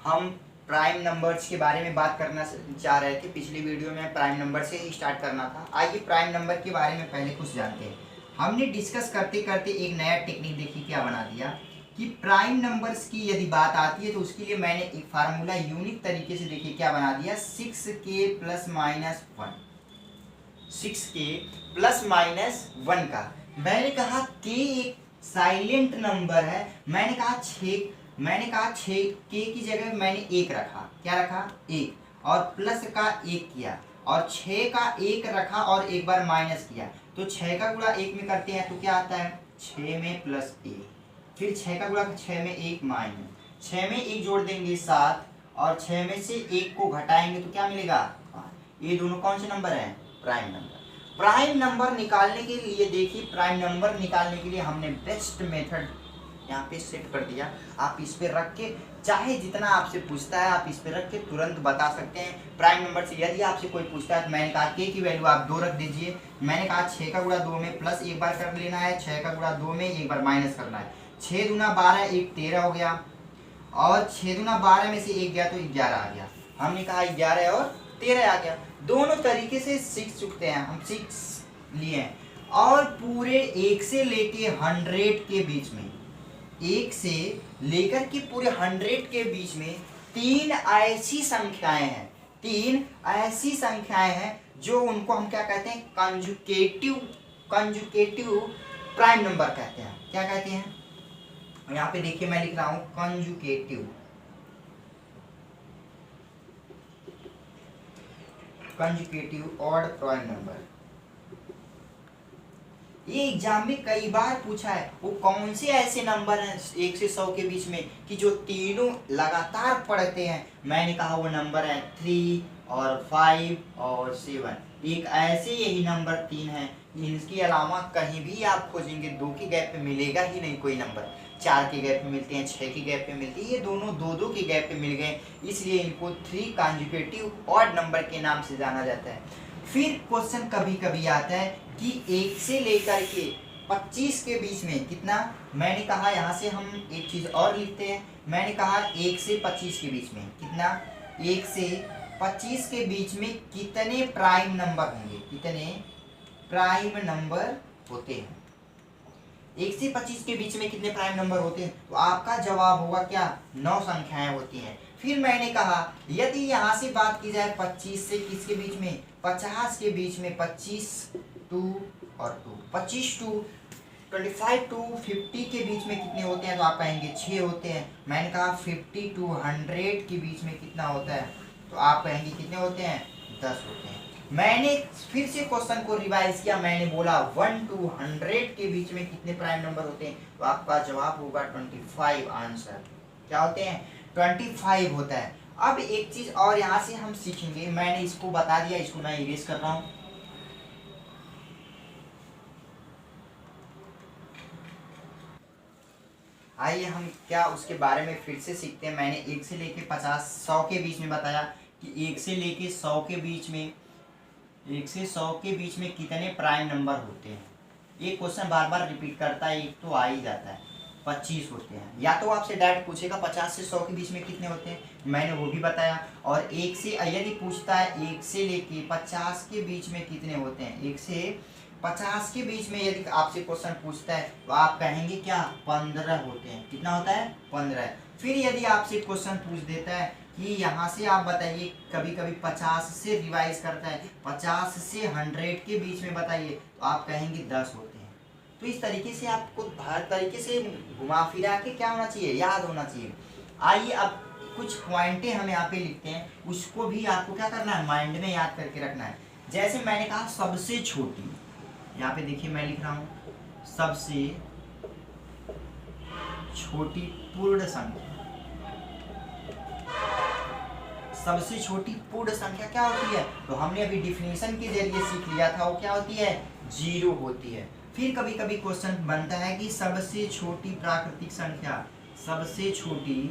हम prime numbers के बारे में बात करना चाह रहे थे। पिछली वीडियो में प्राइम नंबर से ही स्टार्ट करना था। आइए प्राइम नंबर के बारे में पहले कुछ जानते हैं। हमने डिस्कस करते करते एक नया टेक्निक देखिए क्या बना दिया कि प्राइम नंबर्स की यदि बात आती है तो उसके लिए मैंने एक फार्मूला यूनिक तरीके से देखिए क्या बना दिया, 6k plus minus 1, 6k plus minus 1 का। मैंने कहा k एक साइलेंट नंबर है, मैंने कहा 6k की जगह मैंने 1 रखा। क्या रखा? 1, और प्लस का 1 किया, और 6 का 1 रखा और एक बार माइनस किया। तो 6 का गुणा 1 में करते हैं तो क्या आता है? 6 में प्लस 1, फिर 6 का गुणा 6 में 1 माइनस, 6 में 1 जोड़ देंगे 7, और 6 में से 1 को घटाएंगे तो क्या मिलेगा? 5। ये दोनों कौन से नंबर हैं? Prime number. प्राइम नंबर निकालने के लिए देखिए, प्राइम नंबर निकालने के लिए हमने बेस्ट मेथड यहाँ पे सेट कर दिया। आप इस पे रख के चाहे जितना आपसे पूछता है आप इस पे रख के तुरंत बता सकते हैं प्राइम नंबर से। यदि आपसे कोई पूछता है तो मैंने कहा k की वैल्यू आप 2 रख दीजिए। मैंने कहा 6 का गुणा 2 में प्लस एक बार कर लेना है, 6 का गुणा 2 में एक बार माइनस करना है। 6 दूना 12, 1 13 हो गया, और 6 दूना 12 में से 1 गया तो 11 आ गया। हमने कहा 11 और 13 आ गया। दोनों तरीके से सीख चुकते हैं, हम सीख लिए हैं। और पूरे 1 से लेके 100 के बीच में, 1 से लेकर के पूरे 100 के बीच में 3 ऐसी संख्याएं हैं, 3 ऐसी संख्याएं हैं जो उनको हम क्या कहते हैं? कंजुकेटिव प्राइम नंबर कहते हैं। क्या कहते हैं? यहाँ पे देखिए मैं लिख रहा हूं कंजुकेटिव ऑड प्राइम नंबर। ये एग्जाम में कई बार पूछा है। वो कौन से ऐसे नंबर हैं 1 से 100 के बीच में कि जो तीनों लगातार पढ़ते हैं? मैंने कहा वो नंबर है 3 और 5 और 7। एक ऐसे यही नंबर 3 है, इनके अलावा कहीं भी आप खोजेंगे 2 के गैप पे मिलेगा ही नहीं कोई नंबर। 4 के गैप पे मिलते हैं, 6 के गैप पे मिलते हैं, ये दोनों 2-2 के गैप पे मिल गए, इसलिए इनको 3 कंजुकेटिव ऑड नंबर के नाम से जाना जाता है। फिर क्वेश्चन कभी कभी आता है कि 1 से लेकर के 25 के बीच में कितना? मैंने कहा यहाँ से हम एक चीज और लिखते हैं। मैंने कहा 1 से 25 के बीच में कितना? 1 से 25 के बीच में कितने प्राइम नंबर होंगे? कितने प्राइम नंबर होते हैं? 1 से 25 के बीच में कितने प्राइम नंबर होते हैं? तो आपका जवाब होगा क्या? 9 संख्याएं होती हैं। फिर मैंने कहा यदि यहाँ से बात की जाए 25 से किसके बीच में? 50 के बीच में, 25 2 और 2, 25 टू 25 टू 50 के बीच में कितने होते हैं? तो आप कहेंगे 6 होते हैं। मैंने कहा 50 टू 100 के बीच में कितना होता है? तो आप कहेंगे कितने होते हैं? 10 होते हैं। मैंने फिर से क्वेश्चन को रिवाइज किया, मैंने बोला 1 टू 100 के बीच में कितने प्राइम नंबर होते हैं? तो आपका जवाब होगा 25। आंसर क्या होते हैं? 25 होता है। अब एक चीज और यहाँ से हम सीखेंगे, मैंने इसको बता दिया, इसको मैं इरेज कर रहा हूँ। आइए हम क्या उसके बारे में फिर से सीखते हैं। मैंने 1 से लेके 50 100 के बीच में बताया कि 1 से लेके 100 के बीच में, 1 से 100 के बीच में कितने प्राइम नंबर होते हैं। ये क्वेश्चन बार बार रिपीट करता है, एक तो आ ही जाता है। 25 होते हैं, या तो आपसे डायरेक्ट पूछेगा 50 से 100 के बीच में कितने होते हैं, मैंने वो भी बताया। और 1 से यदि पूछता है 1 से लेके 50 के बीच में कितने होते हैं, 1 से 50 के बीच में यदि आपसे क्वेश्चन पूछता है तो आप कहेंगे क्या? 15 होते हैं। कितना होता है? 15। फिर यदि आपसे क्वेश्चन पूछ देता है कि यहाँ से आप बताइए, कभी कभी 50 से रिवाइज करता है, 50 से 100 के बीच में बताइए, तो आप कहेंगे 10 होते हैं। तो इस तरीके से आपको हर तरीके से घुमा फिरा के क्या होना चाहिए? याद होना चाहिए। आइए अब कुछ पॉइंटें हम यहाँ पे लिखते हैं, उसको भी आपको क्या करना है? माइंड में याद करके रखना है। जैसे मैंने कहा सबसे छोटी, यहाँ पे देखिए मैं लिख रहा हूँ सबसे छोटी पूर्ण संख्या। सबसे छोटी पूर्ण संख्या क्या होती है? तो हमने अभी डिफिनेशन के जरिए सीख लिया था, वो क्या होती है? 0 होती है। फिर कभी कभी क्वेश्चन बनता है कि सबसे छोटी प्राकृतिक संख्या, सबसे छोटी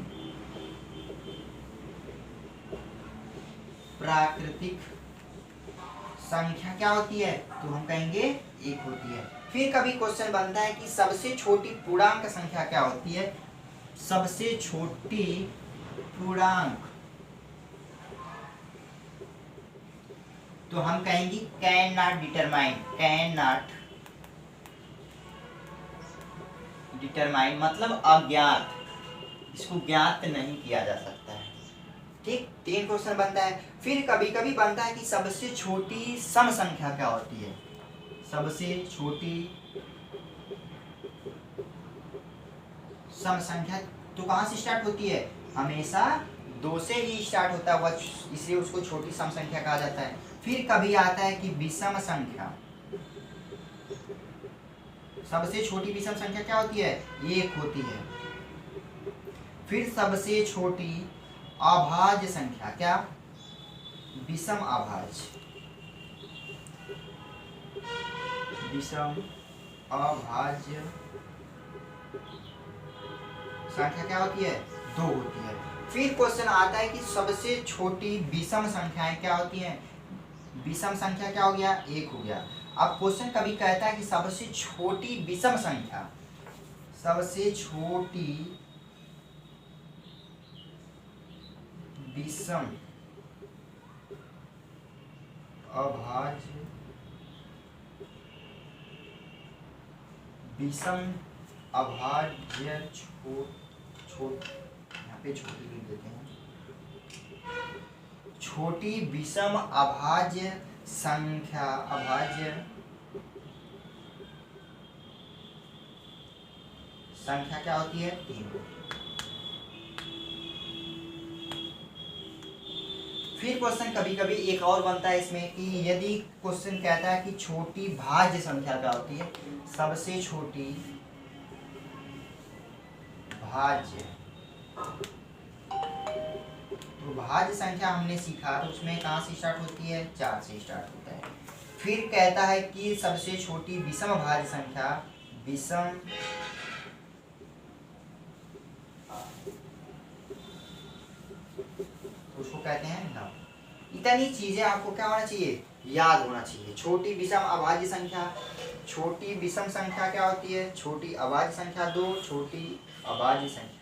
प्राकृतिक संख्या क्या होती है? तो हम कहेंगे 1 होती है। फिर कभी क्वेश्चन बनता है कि सबसे छोटी पूर्णांक संख्या क्या होती है? सबसे छोटी पूर्णांक, तो हम कहेंगे can not determine, can not determine मतलब अज्ञात, इसको ज्ञात नहीं किया जा सकता है। ठीक, 3 क्वेश्चन बनता है। फिर कभी कभी बनता है कि सबसे छोटी सम संख्या क्या होती है, सबसे छोटी सम संख्या तो कहाँ से स्टार्ट होती है, हमेशा 2 से ही स्टार्ट होता है, वह इसलिए उसको छोटी सम संख्या कहा जाता है। फिर कभी आता है कि विषम संख्या, सबसे छोटी विषम संख्या क्या होती है, 1 होती है। फिर सबसे छोटी अभाज्य संख्या क्या, विषम अभाज्य, विषम अभाज्य संख्या क्या होती है, 2 होती है। फिर क्वेश्चन आता है कि सबसे छोटी विषम संख्याएं क्या होती हैं, विषम संख्या क्या हो गया, 1 हो गया। अब क्वेश्चन कभी कहता है कि सबसे छोटी विषम संख्या, सबसे छोटी विषम अभाज्य, विषम अभाज्य यहाँ पे छोटी लिख देते हैं, छोटी विषम अभाज्य संख्या, अभाज्य संख्या क्या होती है, 3। फिर क्वेश्चन कभी कभी एक और बनता है इसमें कि यदि क्वेश्चन कहता है कि छोटी भाज्य संख्या क्या होती है, सबसे छोटी भाज्य, तो भाज्य संख्या हमने सीखा तो उसमें कहाँ से स्टार्ट होती है, 4 से स्टार्ट होता है। फिर कहता है कि सबसे छोटी विषम भाज्य संख्या, विषम उसको कहते हैं 9। इतनी चीजें आपको क्या होना चाहिए, याद होना चाहिए। छोटी विषम अभाज्य संख्या, छोटी विषम संख्या क्या होती है, छोटी अभाज्य संख्या 2, छोटी अभाज्य संख्या,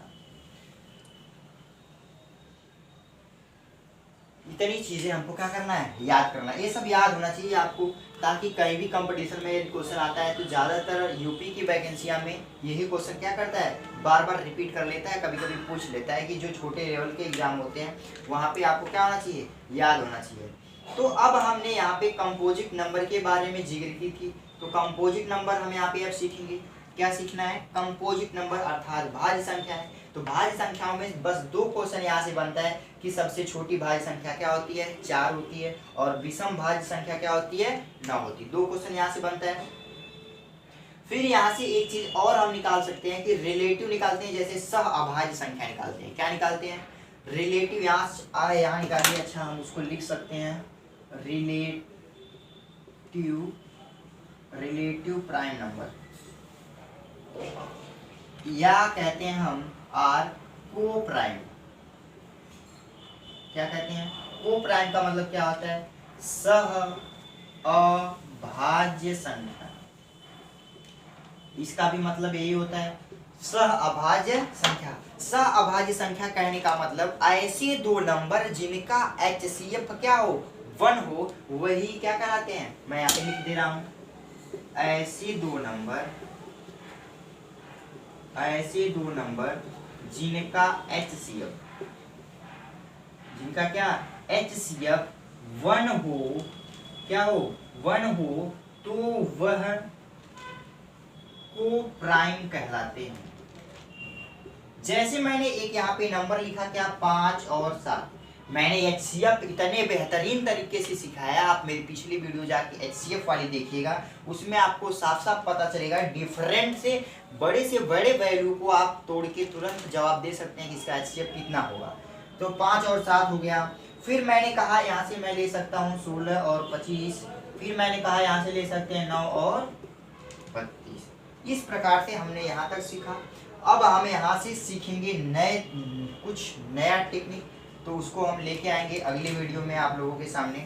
इतनी चीजें हमको क्या करना है, याद करना है। ये सब याद होना चाहिए आपको, ताकि कहीं भी कंपटीशन में क्वेश्चन आता है तो ज्यादातर यूपी की वैकेंसियां में यही क्वेश्चन क्या करता है, बार बार रिपीट कर लेता है, कभी कभी पूछ लेता है कि जो छोटे लेवल के एग्जाम होते हैं वहाँ पे आपको क्या होना चाहिए, याद होना चाहिए। तो अब हमने यहाँ पे कंपोजिट नंबर के बारे में जिक्र की थी, तो कंपोजिट नंबर हम यहाँ पे अब सीखेंगे। क्या सीखना है, कंपोजिट नंबर अर्थात भाज्य संख्या है। तो भाज्य संख्याओं में बस 2 क्वेश्चन यहाँ से बनता है कि सबसे छोटी भाज्य संख्या क्या होती है, 4 होती है, और विषम भाज्य संख्या क्या होती है, 9 होती है। 2 क्वेश्चन यहाँ से बनता है। फिर यहाँ से एक चीज और हम निकाल सकते हैं कि रिलेटिव निकालते हैं, जैसे सह अभाज्य संख्या निकालते हैं। क्या निकालते हैं, रिलेटिव, यहाँ निकालिए, अच्छा हम उसको लिख सकते हैं रिलेटिव प्राइम नंबर, या कहते हैं हम आर को प्राइम। क्या कहते हैं, को प्राइम का मतलब क्या होता है, सह अभाज्य संख्या, इसका भी मतलब यही होता है, सह अभाज्य संख्या। सह अभाज्य संख्या कहने का मतलब ऐसे 2 नंबर जिनका HCF क्या हो, 1 हो, वही क्या कहलाते हैं, मैं यहाँ पे लिख दे रहा हूं, ऐसे दो नंबर जिनका HCF, जिनका क्या HCF 1 हो, क्या हो, 1 हो, तो वह को प्राइम कहलाते हैं। जैसे मैंने एक यहाँ पे नंबर लिखा क्या, 5 और 7, मैंने HCF इतने बेहतरीन तरीके से सिखाया, आप मेरी पिछली वीडियो जाके HCF वाली देखिएगा, उसमें आपको साफ साफ पता चलेगा डिफरेंट से बड़े वैल्यू को आप तोड़ के तुरंत जवाब दे सकते हैं कि इसका HCF कितना होगा। तो 5 और 7 हो गया। फिर मैंने कहा यहाँ से मैं ले सकता हूँ 16 और 25, फिर मैंने कहा यहाँ से ले सकते हैं 9 और 32। इस प्रकार से हमने यहाँ तक सीखा। अब हम यहाँ से सीखेंगे कुछ नया टेक्निक, तो उसको हम लेके आएंगे अगले वीडियो में आप लोगों के सामने।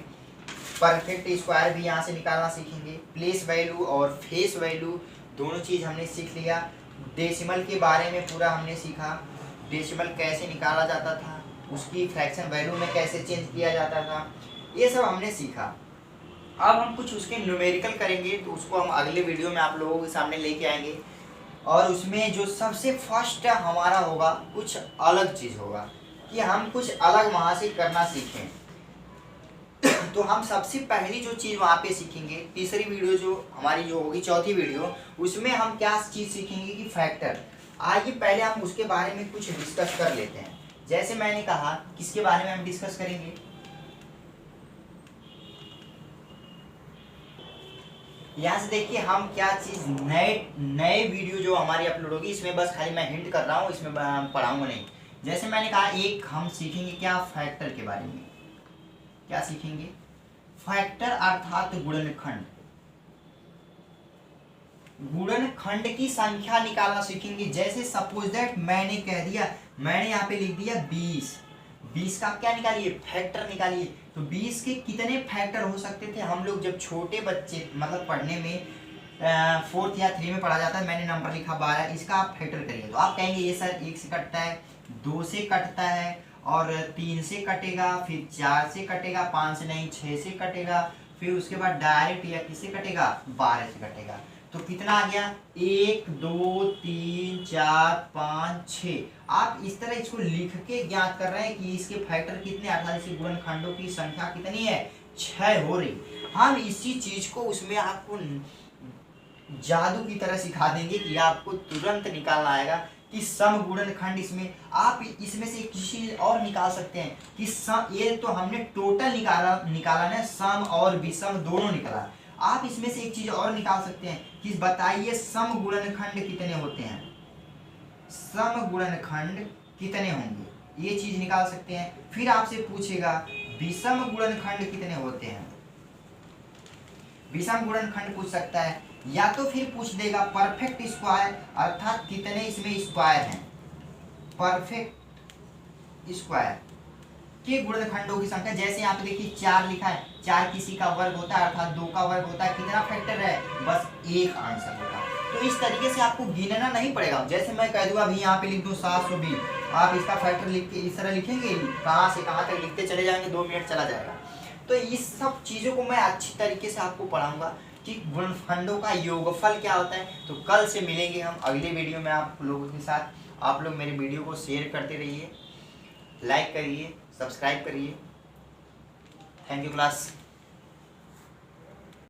परफेक्ट स्क्वायर भी यहाँ से निकालना सीखेंगे, प्लेस वैल्यू और फेस वैल्यू दोनों चीज़ हमने सीख लिया। डेसिमल के बारे में पूरा हमने सीखा, डेसिमल कैसे निकाला जाता था, उसकी फ्रैक्शन वैल्यू में कैसे चेंज किया जाता था, ये सब हमने सीखा। अब हम कुछ उसके न्यूमेरिकल करेंगे, तो उसको हम अगले वीडियो में आप लोगों के सामने लेके आएंगे। और उसमें जो सबसे फर्स्ट हमारा होगा कुछ अलग चीज़ होगा कि हम कुछ अलग वहाँ से करना सीखें। तो हम सबसे पहली जो चीज़ वहाँ पे सीखेंगे, तीसरी वीडियो जो हमारी जो होगी, चौथी वीडियो, उसमें हम क्या चीज़ सीखेंगे कि फैक्टर। आइए पहले हम उसके बारे में कुछ डिस्कस कर लेते हैं। जैसे मैंने कहा, किसके बारे में हम डिस्कस करेंगे, यहाँ से देखिए हम क्या चीज़ नए वीडियो जो हमारी अपलोड होगी, इसमें बस खाली मैं हिंट कर रहा हूँ, इसमें पढ़ाऊंगा नहीं। जैसे मैंने कहा, एक हम सीखेंगे क्या, फैक्टर के बारे में। क्या सीखेंगे, फैक्टर अर्थात गुणनखंड। गुणनखंड की संख्या निकालना सीखेंगे। जैसे सपोज दैट मैंने कह दिया, मैंने यहाँ पे लिख दिया 20, 20 का क्या निकालिए, फैक्टर निकालिए। तो 20 के कितने फैक्टर हो सकते थे, हम लोग जब छोटे बच्चे मतलब पढ़ने में 4th या 3 में पढ़ा जाता है, मैंने नंबर लिखा 12, इसका आप फैक्टर करिए तो आप कहेंगे ये सर 1 से कटता है, 2 से कटता है, और 3 से कटेगा, फिर 4 से कटेगा, 5 से नहीं 6 से कटेगा, फिर उसके बाद डायरेक्ट या किससे कटेगा, 12 से कटेगा। तो कितना आ गया, 1 2 3 4 5 6। आप इस तरह इसको लिख के ज्ञात कर रहे हैं कि इसके फैक्टर कितने, अर्थात इसके गुणनखंडों की संख्या कितनी है, 6 हो रही। हम इसी चीज को उसमें आपको जादू की तरह सिखा देंगे कि आपको तुरंत निकालना आएगा कि सम गुणनखंड। इसमें आप इसमें से एक चीज और निकाल सकते हैं कि सम, ये तो हमने टोटल निकाला ना, सम और विषम दोनों निकाला। आप इसमें से एक चीज और निकाल सकते हैं कि बताइए सम गुणनखंड कितने होते हैं, सम गुणनखंड कितने होंगे, ये चीज निकाल सकते हैं। फिर आपसे पूछेगा विषम गुणनखंड कितने होते हैं, विषम गुणनखंड पूछ सकता है, या तो फिर पूछ देगा परफेक्ट स्क्वायर, अर्थात कितने इसमें स्क्वायर हैं, परफेक्ट स्क्वायर के गुणनखंडों की संख्या। जैसे यहाँ पे देखिए 4 लिखा है, 4 किसी का वर्ग होता है, अर्थात 2 का वर्ग होता है, कितना फैक्टर है, बस 1 आंसर होगा। तो इस तरीके से आपको गिनना नहीं पड़ेगा। जैसे मैं कह दूंगा अभी यहाँ पे लिख दूँ 720, आप इसका फैक्टर लिख के इस तरह लिखेंगे, कहाँ से कहाँ तक लिखते चले जाएंगे, 2 मिनट चला जाएगा। तो इस सब चीज़ों को मैं अच्छी तरीके से आपको पढ़ाऊंगा कि गुणनखंडों का योगफल क्या होता है। तो कल से मिलेंगे हम अगले वीडियो में आप लोगों के साथ। आप लोग मेरे वीडियो को शेयर करते रहिए, लाइक करिए, सब्सक्राइब करिए। Thank you class.